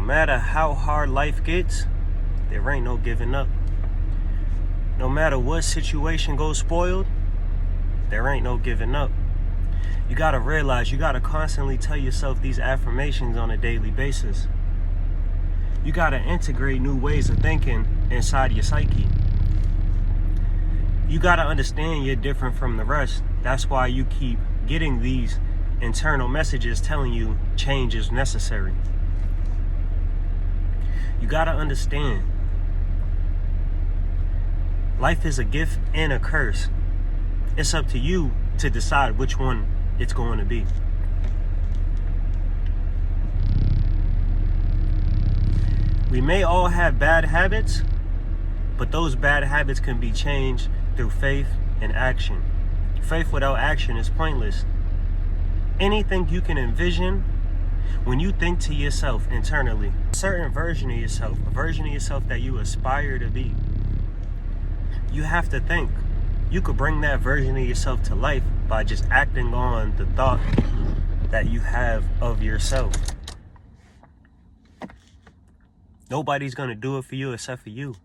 matter how hard life gets, there ain't no giving up. No matter what situation goes spoiled, there ain't no giving up. You gotta realize, you gotta constantly tell yourself these affirmations on a daily basis. You gotta integrate new ways of thinking inside your psyche. You gotta understand you're different from the rest. That's why you keep getting these internal messages telling you change is necessary. You gotta understand, life is a gift and a curse. It's up to you to decide which one it's going to be. We may all have bad habits, but those bad habits can be changed through faith and action. Faith without action is pointless. Anything you can envision, when you think to yourself internally, a certain version of yourself, a version of yourself that you aspire to be, you have to think. You could bring that version of yourself to life by just acting on the thought that you have of yourself. Nobody's going to do it for you except for you.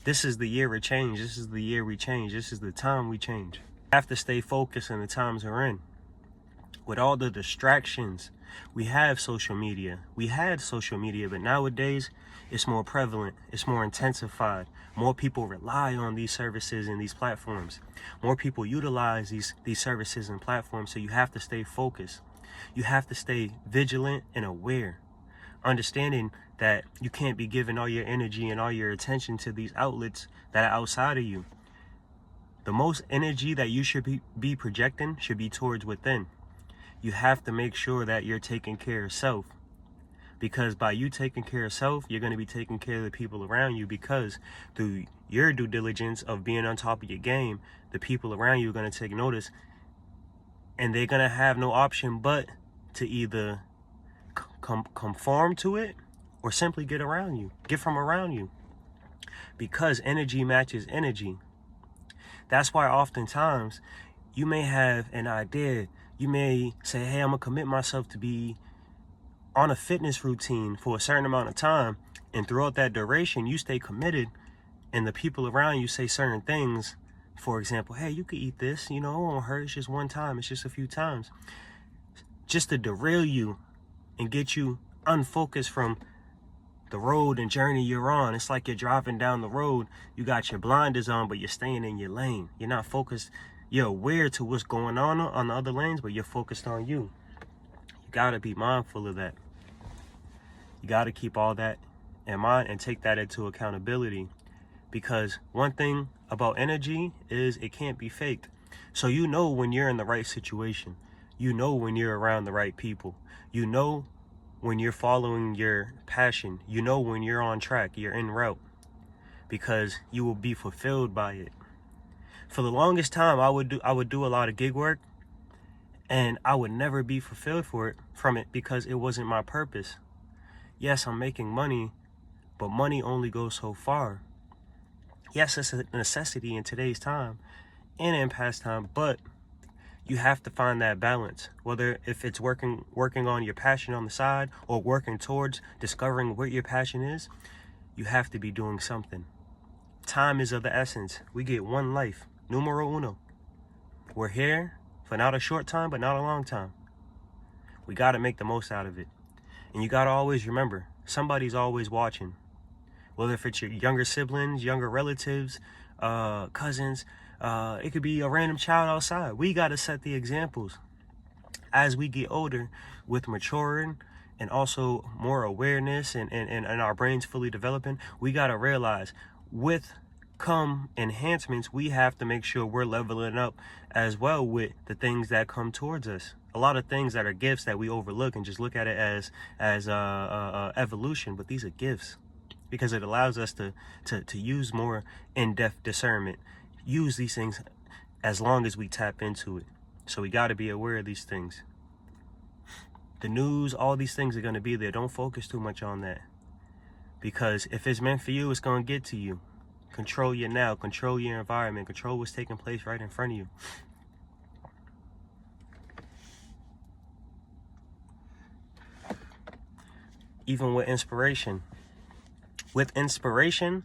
This is the year of change. This is the year we change. This is the time we change. You have to stay focused in the times we're in. With all the distractions, we have social media. We had social media, but nowadays it's more prevalent. It's more intensified. More people rely on these services and these platforms. More people utilize these services and platforms, so you have to stay focused. You have to stay vigilant and aware. Understanding that you can't be giving all your energy and all your attention to these outlets that are outside of you. The most energy that you should be projecting should be towards within. You have to make sure that you're taking care of self. Because by you taking care of self, you're going to be taking care of the people around you, because through your due diligence of being on top of your game, the people around you are going to take notice, and they're going to have no option but to either conform to it or simply get from around you, because energy matches energy. That's why oftentimes you may have an idea. You may say, hey, I'm gonna commit myself to be on a fitness routine for a certain amount of time, and throughout that duration you stay committed, and the people around you say certain things. For example, hey, you could eat this, it won't hurt, it's just one time, it's just a few times, just to derail you and get you unfocused from the road and journey you're on. It's like you're driving down the road, you got your blinders on, but you're staying in your lane. You're not focused. You're aware to what's going on the other lanes, but you're focused on you. You gotta be mindful of that. You gotta keep all that in mind and take that into accountability, because one thing about energy is it can't be faked. So when you're in the right situation, when you're around the right people, when you're following your passion, when you're on track, you're en route, because you will be fulfilled by it. For the longest time, I would do a lot of gig work, and I would never be fulfilled from it because it wasn't my purpose. Yes, I'm making money, but money only goes so far. Yes, it's a necessity in today's time and in past time, but you have to find that balance. Whether if it's working on your passion on the side, or working towards discovering what your passion is, you have to be doing something. Time is of the essence. We get one life, numero uno. We're here for not a short time, but not a long time. We got to make the most out of it. And you got to always remember, somebody's always watching. Whether if it's your younger siblings, younger relatives, cousins, it could be a random child outside. We got to set the examples. As we get older, with maturing and also more awareness and our brains fully developing, we got to realize, with come enhancements, we have to make sure we're leveling up as well with the things that come towards us. A lot of things that are gifts that we overlook and just look at it as evolution, but these are gifts, because it allows us to use more in-depth discernment, use these things as long as we tap into it. So we got to be aware of these things. The news, all these things are going to be there. Don't focus too much on that, because if it's meant for you, it's going to get to you. Control your now, control your environment, control what's taking place right in front of you. even with inspiration. With inspiration,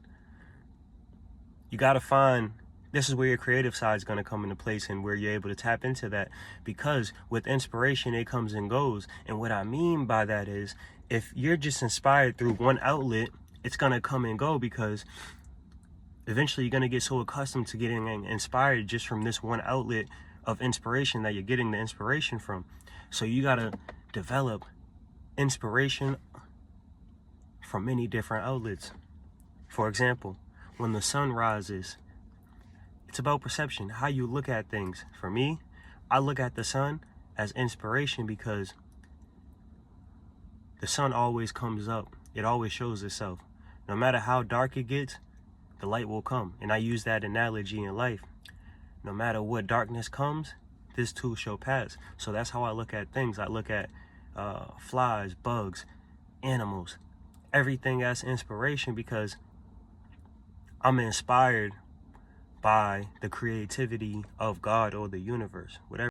you got to find, this is where your creative side is going to come into place and where you're able to tap into that. Because with inspiration, it comes and goes. And what I mean by that is, if you're just inspired through one outlet, it's going to come and go, because eventually you're going to get so accustomed to getting inspired just from this one outlet of inspiration that you're getting the inspiration from. So you got to develop inspiration from many different outlets. For example, when the sun rises, it's about perception, how you look at things. For me, I look at the sun as inspiration, because the sun always comes up. It always shows itself. No matter how dark it gets, the light will come. And I use that analogy in life. No matter what darkness comes, this too shall pass. So that's how I look at things. I look at flies, bugs, animals, everything as inspiration, because I'm inspired by the creativity of God or the universe, whatever.